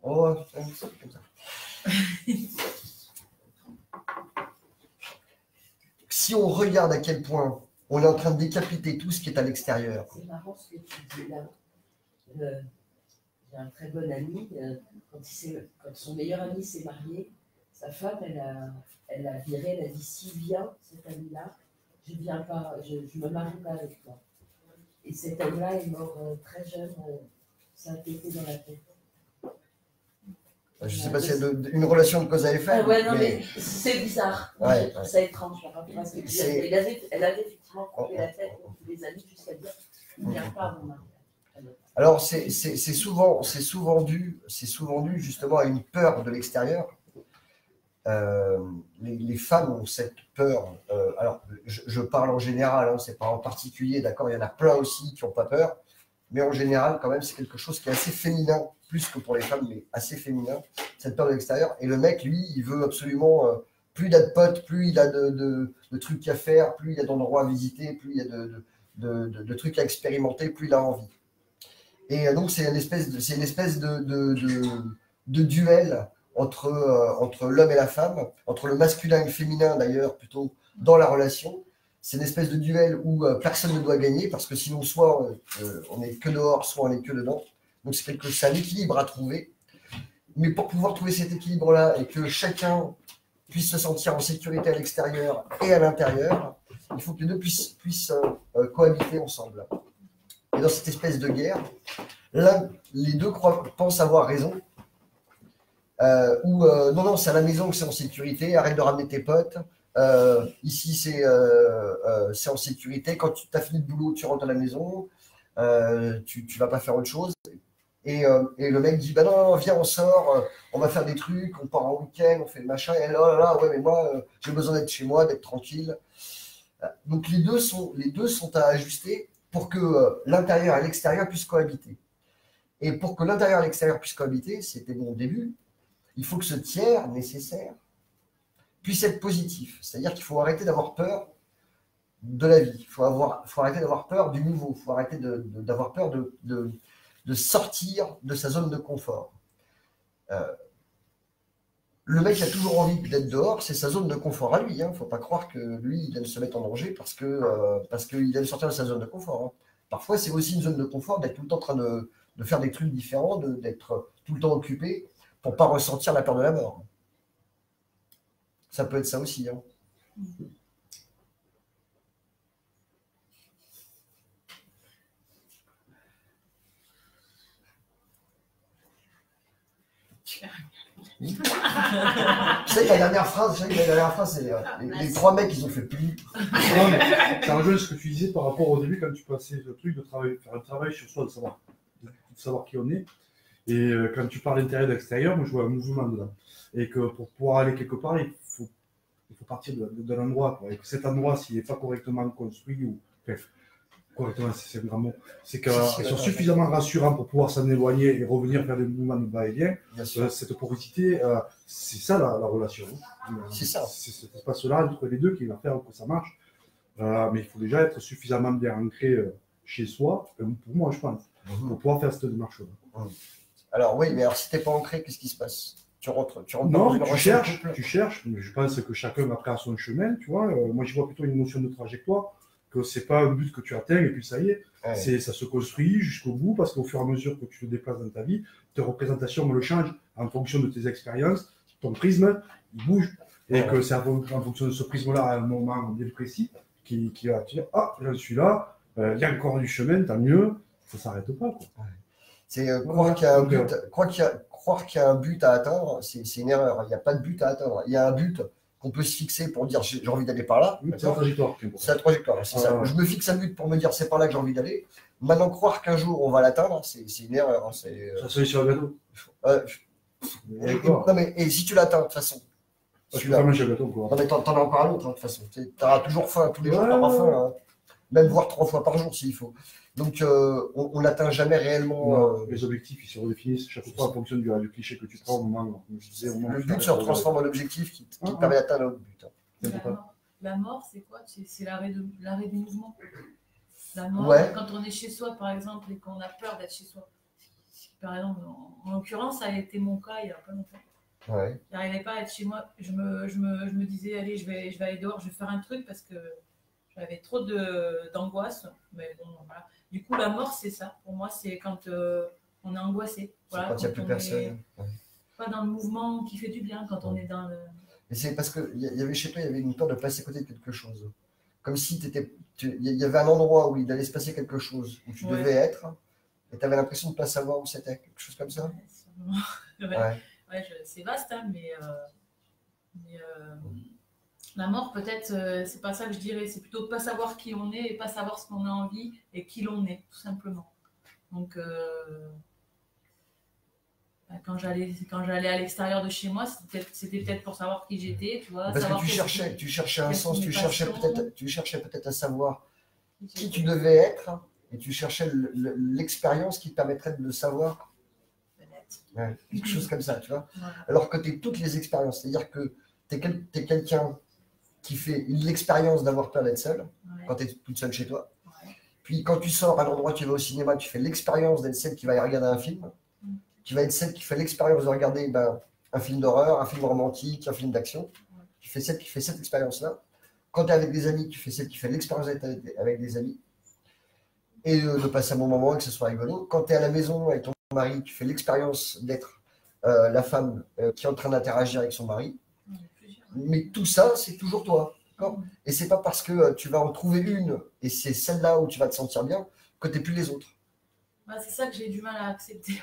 Oh, c'est comme ça. Si on regarde à quel point on est en train de décapiter tout ce qui est à l'extérieur. C'est marrant ce que tu dis là. J'ai un très bon ami, quand son meilleur ami s'est marié, sa femme, elle a viré, elle a dit si viens, cet ami-là, je ne viens pas, je me marie pas avec toi. Et cet homme-là est mort très jeune, ça a été dans la tête. Je ne sais pas s'il y a une relation de cause à effet. Ah ouais, non, mais c'est bizarre. Ouais, je trouve ça étrange. Parce que elle avait effectivement coupé la tête pour tous les amis jusqu'à dire il ne vient pas à mon mariage. Alors, c'est souvent dû justement à une peur de l'extérieur. Les femmes ont cette peur. Alors, je parle en général, hein, c'est pas en particulier, d'accord? Il y en a plein aussi qui n'ont pas peur. Mais en général, quand même, c'est quelque chose qui est assez féminin, plus que pour les femmes, mais assez féminin, cette peur de l'extérieur. Et le mec, lui, il veut absolument, plus il a de potes, plus il a de trucs à faire, plus il y a d'endroits à visiter, plus il y a de trucs à expérimenter, plus il a envie. Et donc, c'est une espèce de duel entre l'homme et la femme, entre le masculin et le féminin, d'ailleurs, plutôt dans la relation. C'est une espèce de duel où personne ne doit gagner, parce que sinon, soit on n'est que dehors, soit on n'est que dedans. Donc, c'est un équilibre à trouver. Mais pour pouvoir trouver cet équilibre-là et que chacun puisse se sentir en sécurité à l'extérieur et à l'intérieur, il faut que les deux puissent cohabiter ensemble. Et dans cette espèce de guerre, les deux pensent avoir raison. Non, c'est à la maison que c'est en sécurité, arrête de ramener tes potes. Ici, c'est en sécurité. Quand tu as fini le boulot, tu rentres à la maison. Tu vas pas faire autre chose. Et le mec dit bah non, viens, on sort, on va faire des trucs, on part en week-end, on fait le machin. Et là, oh là là, ouais, mais moi, j'ai besoin d'être chez moi, d'être tranquille. Donc les deux sont à ajuster pour que l'intérieur et l'extérieur puissent cohabiter. Et pour que l'intérieur et l'extérieur puissent cohabiter, c'était mon début, il faut que ce tiers nécessaire puisse être positif. C'est-à-dire qu'il faut arrêter d'avoir peur de la vie. Faut arrêter d'avoir peur du nouveau. Faut arrêter d'avoir peur de sortir de sa zone de confort. Le mec a toujours envie d'être dehors, c'est sa zone de confort à lui. Hein. Faut pas croire que lui, il aime se mettre en danger parce qu'il aime sortir de sa zone de confort. Hein. Parfois, c'est aussi une zone de confort d'être tout le temps en train de faire des trucs différents, d'être tout le temps occupé pour pas ressentir la peur de la mort. Ça peut être ça aussi. Hein. Tu sais que la dernière phrase, c'est les trois mecs, ils ont fait plus. Non, mais ça rejoint ce que tu disais par rapport au début quand tu passais le truc de faire un travail sur soi, de savoir qui on est. Et quand tu parles d'intérieur et d'extérieur, moi je vois un mouvement dedans. Et que pour pouvoir aller quelque part, il faut partir d'un endroit. Et que cet endroit, s'il n'est pas correctement construit, ou bref, correctement, c'est un grand mot, c'est qu'ils sont suffisamment rassurants pour pouvoir s'en éloigner et revenir faire des mouvements de va-et-vient. Cette porosité, c'est ça la relation. C'est ça. C'est cet espace-là entre les deux qui va faire que ça marche. Mais il faut déjà être suffisamment bien ancré chez soi, pour moi, je pense, pour pouvoir faire cette démarche-là. Alors oui, mais alors si tu n'es pas ancré, qu'est-ce qui se passe? Tu rentres non, tu cherches. Mais je pense que chacun va faire son chemin, tu vois. Moi, je vois plutôt une notion de trajectoire, que c'est pas un but que tu atteins et puis ça y est. Ouais. Ça se construit jusqu'au bout parce qu'au fur et à mesure que tu te déplaces dans ta vie, tes représentations le changent en fonction de tes expériences, ton prisme, il bouge. Et que c'est en fonction de ce prisme-là, à un moment bien précis, qui va te dire, ah, j'en suis là, il y a encore du chemin, tant mieux, ça s'arrête pas, quoi. Ouais. C'est croire qu'il y a un but à atteindre, c'est une erreur. Il n'y a pas de but à atteindre. Il y a un but qu'on peut se fixer pour dire j'ai envie d'aller par là. C'est la trajectoire. C'est la trajectoire, c'est ça. Je me fixe un but pour me dire c'est par là que j'ai envie d'aller. Maintenant, croire qu'un jour on va l'atteindre, c'est une erreur. Hein. Ça se fait sur le gâteau. Non, mais et si tu l'atteins, de toute façon. Tu vas manger le gâteau, quoi. Non, mais t'en as encore un autre, hein, de toute façon. Tu auras toujours faim, tous les jours, tu auras faim. Hein. Même voire 3 fois par jour s'il faut. Donc, on n'atteint jamais réellement. Les objectifs, ils se redéfinissent chaque fois en fonction du cliché que tu prends au moment où je disais. Le but se transforme en objectif qui permet d'atteindre notre but. La mort, c'est quoi? C'est l'arrêt du mouvement. La mort, quand on est chez soi, par exemple, et qu'on a peur d'être chez soi. Par exemple, en l'occurrence, ça a été mon cas il n'y a pas longtemps. Ouais. Je n'arrivais pas à être chez moi. Je me disais, allez, je vais aller dehors, je vais faire un truc parce que j'avais trop d'angoisse. Mais bon, voilà. Du coup, la mort, c'est ça. Pour moi, c'est quand on est angoissé. Voilà, quand il n'y a plus personne. Pas dans le mouvement qui fait du bien, quand on est dans le. Et c'est parce qu'il y avait chez toi, il y avait une peur de passer à côté de quelque chose. Comme si il y avait un endroit où il allait se passer quelque chose, où tu devais être, et tu avais l'impression de ne pas savoir où c'était, quelque chose comme ça. C'est vaste, hein, mais la mort, peut-être, c'est pas ça que je dirais, c'est plutôt pas savoir qui on est et pas savoir ce qu'on a envie et qui l'on est, tout simplement. Donc, quand j'allais à l'extérieur de chez moi, c'était peut-être pour savoir qui j'étais, tu vois. Parce que tu cherchais un sens, tu cherchais peut-être à savoir qui tu devais être, et tu cherchais l'expérience qui te permettrait de le savoir. Ouais, quelque chose comme ça, tu vois. Voilà. Alors que tu es toutes les expériences, c'est-à-dire que tu es quelqu'un qui fait l'expérience d'avoir peur d'être seul, quand tu es toute seule chez toi. Puis quand tu sors à l'endroit, tu vas au cinéma, tu fais l'expérience d'être celle qui va regarder un film. Tu vas être celle qui fait l'expérience de regarder un film d'horreur, un film romantique, un film d'action. Tu fais celle qui fait cette expérience-là. Quand tu es avec des amis, tu fais celle qui fait l'expérience d'être avec des amis. Et de passer un bon moment et que ce soit rigolo. Quand tu es à la maison avec ton mari, tu fais l'expérience d'être la femme qui est en train d'interagir avec son mari. Mais tout ça, c'est toujours toi. Et c'est pas parce que tu vas en trouver une et c'est celle-là où tu vas te sentir bien que tu n'es plus les autres. C'est ça que j'ai du mal à accepter.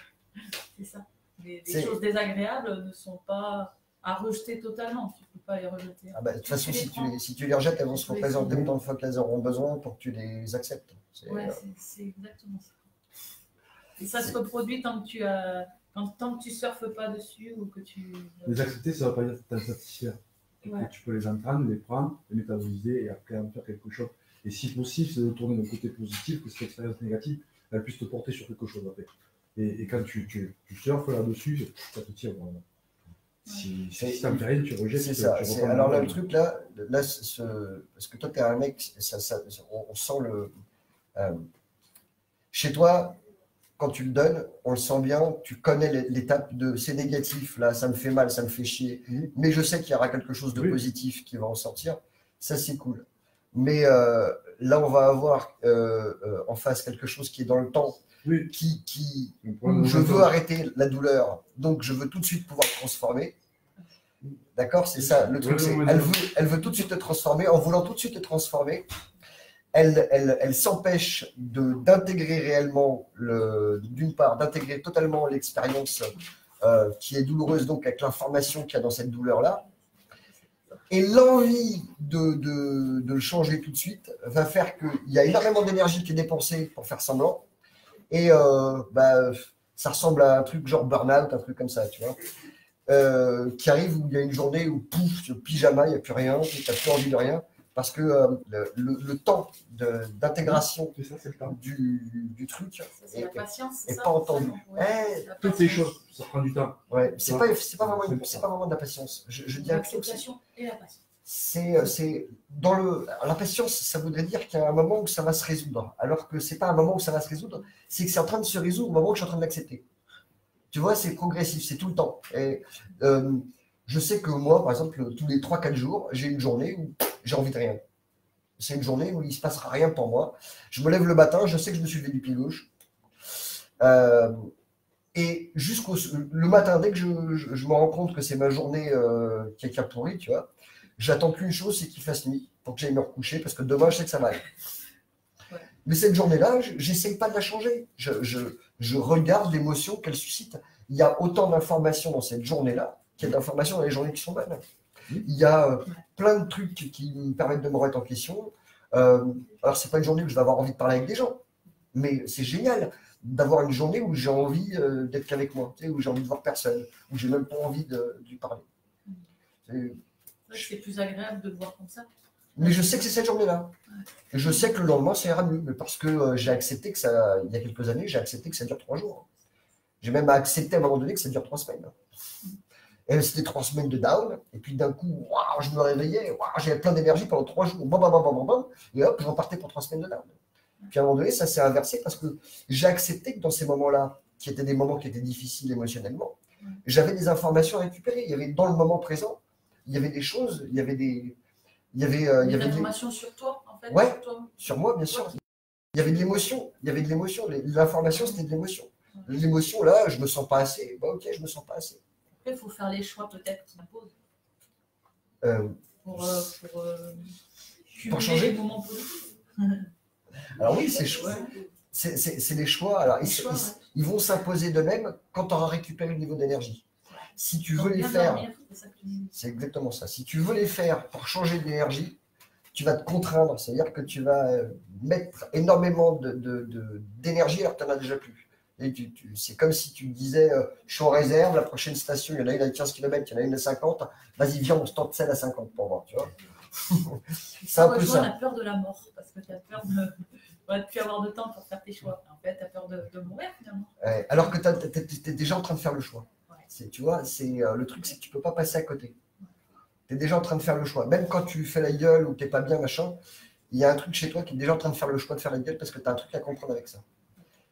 C'est ça. Les choses désagréables ne sont pas à rejeter totalement. Tu ne peux pas les rejeter. De toute façon, si tu les rejettes, elles vont se représenter autant de fois qu'elles auront besoin pour que tu les acceptes. C'est exactement ça. Et ça se reproduit tant que tu surfes pas dessus ou que tu. Les accepter, ça ne va pas dire t'en satisfaire. Tu peux les entendre, les prendre, les métaboliser et après en faire quelque chose. Et si possible, c'est de tourner d'un côté positif, que cette expérience négative, elle puisse te porter sur quelque chose après. Et quand tu surfes là-dessus, ça te tire vraiment. Si ça me fait rien, tu rejettes. C'est ça. Alors là, le truc, là parce que toi, tu es un mec, on sent le. Chez toi, quand tu le donnes, on le sent bien, tu connais l'étape de c'est négatif, là, ça me fait mal, ça me fait chier, mais je sais qu'il y aura quelque chose de positif qui va en sortir. Ça, c'est cool. Mais là, on va avoir en face quelque chose qui est dans le temps, où je veux arrêter la douleur, donc je veux tout de suite pouvoir transformer. D'accord? C'est ça, le truc, c'est elle veut tout de suite te transformer. En voulant tout de suite te transformer, elle s'empêche d'intégrer réellement, d'une part, d'intégrer totalement l'expérience qui est douloureuse, donc avec l'information qu'il y a dans cette douleur-là. Et l'envie de le changer tout de suite va faire qu'il y a énormément d'énergie qui est dépensée pour faire semblant. Et ça ressemble à un truc genre burn-out, un truc comme ça, tu vois. Qui arrive où il y a une journée où, pouf, le pyjama, il n'y a plus rien, tu n'as plus envie de rien. Parce que le temps d'intégration du truc n'est pas entendu. Toutes ces choses, ça prend du temps. Ouais, c'est pas vraiment de la patience. Je dirais plutôt que et la patience. C'est la patience, ça voudrait dire qu'il y a un moment où ça va se résoudre. Alors que c'est pas un moment où ça va se résoudre, c'est que c'est en train de se résoudre au moment où je suis en train de l'accepter. Tu vois, c'est progressif, c'est tout le temps. Et je sais que moi, par exemple, tous les 3-4 jours, j'ai une journée où j'ai envie de rien. C'est une journée où il ne se passera rien pour moi. Je me lève le matin, je sais que je me suis levé du pied gauche. Et jusqu'au le matin, dès que je me rends compte que c'est ma journée qui a pourri, tu vois, j'attends qu'une chose, c'est qu'il fasse nuit pour que j'aille me recoucher, parce que demain, je sais que ça va aller. Ouais. Mais cette journée-là, j'essaye pas de la changer. Je regarde l'émotion qu'elle suscite. Il y a autant d'informations dans cette journée-là qu'il y a d'informations dans les journées qui sont bonnes. Il y a plein de trucs qui me permettent de me remettre en question. Alors, c'est pas une journée où je vais avoir envie de parler avec des gens, mais c'est génial d'avoir une journée où j'ai envie d'être qu'avec moi, tu sais, où j'ai envie de voir personne, où j'ai même pas envie de lui parler. C'est plus agréable de le voir comme ça. Mais je sais que c'est cette journée-là. Et je sais que le lendemain, ça ira mieux. Mais parce que j'ai accepté que ça, il y a quelques années, j'ai accepté que ça dure 3 jours. J'ai même accepté à un moment donné que ça dure 3 semaines. Et c'était 3 semaines de down. Et puis d'un coup, wow, je me réveillais, wow, j'avais plein d'énergie pendant 3 jours. Bam, bam, bam, bam, bam, et hop, je repartais pour 3 semaines de down. Puis à un moment donné, ça s'est inversé parce que j'ai accepté que dans ces moments-là, qui étaient des moments qui étaient difficiles émotionnellement, j'avais des informations à récupérer. Il y avait dans le moment présent, il y avait des choses, il y avait des informations sur toi, en fait. Ouais, sur moi, bien sûr. Il y avait de l'émotion. L'information, c'était de l'émotion. L'émotion, là, je me sens pas assez. Bah, ok, je me sens pas assez. Après, il faut faire les choix peut-être qui imposent. Pour changer. Les moments positifs. Alors oui, c'est les choix. Alors, ils vont s'imposer d'eux-mêmes quand tu auras récupéré le niveau d'énergie. Si tu veux les faire, c'est exactement ça. Si tu veux les faire pour changer d'énergie, tu vas te contraindre. C'est-à-dire que tu vas mettre énormément d'énergie alors que tu n'en as déjà plus. C'est comme si tu me disais, je suis en réserve, la prochaine station, il y en a une à 15 km, il y en a une à 50, vas-y, viens, on se tente celle à 50 pour voir, tu vois. C'est un peu ça. On a peur de la mort, parce que tu as peur de ne plus avoir de temps pour faire tes choix. En fait, tu as peur de mourir, finalement. Alors que tu es déjà en train de faire le choix. Tu vois, le truc, c'est que tu ne peux pas passer à côté. Tu es déjà en train de faire le choix. Même quand tu fais la gueule ou tu n'es pas bien, machin, il y a un truc chez toi qui est déjà en train de faire le choix de faire la gueule parce que tu as un truc à comprendre avec ça.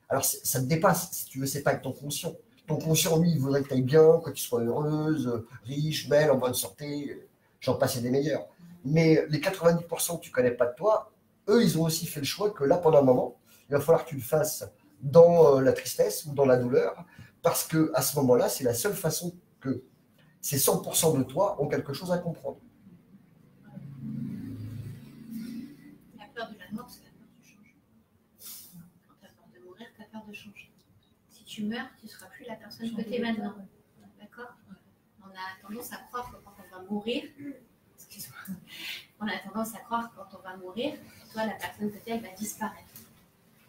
Alors, ça te dépasse, si tu veux, c'est pas avec ton conscient. Ton conscient, lui, il voudrait que tu ailles bien, que tu sois heureuse, riche, belle, en bonne santé, j'en passe des meilleurs. Mais les 90% que tu ne connais pas de toi, eux, ils ont aussi fait le choix que là, pendant un moment, il va falloir que tu le fasses dans la tristesse ou dans la douleur, parce qu'à ce moment-là, c'est la seule façon que ces 100% de toi ont quelque chose à comprendre. La peur de la mort, c'est la peur du changement. Quand tu as peur de mourir, tu as peur de changer. Si tu meurs, tu ne seras plus la personne que tu es maintenant. D'accord ? On a tendance à croire que quand on va mourir, on a tendance à croire que quand on va mourir, toi, la personne que tu es, elle va disparaître.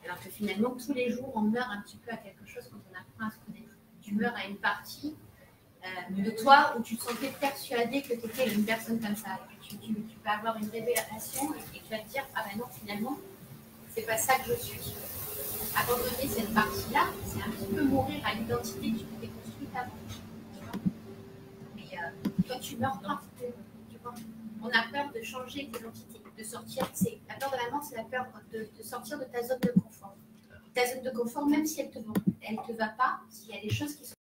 Alors que finalement, tous les jours, on meurt un petit peu à quelque chose quand on apprend à se connaître. Tu meurs à une partie de toi où tu te sentais persuadé que tu étais une personne comme ça. Tu peux avoir une révélation et tu vas te dire, ah ben non, finalement, c'est pas ça que je suis. Abandonner cette partie-là, c'est un petit peu mourir à l'identité que tu t'es construite avant. Mais toi, tu meurs pas. Tu vois, on a peur de changer d'identité, de sortir. La peur de la mort, c'est la peur de sortir de ta zone de confort. Ta zone de confort, même si elle te va pas, s'il y a des choses qui sont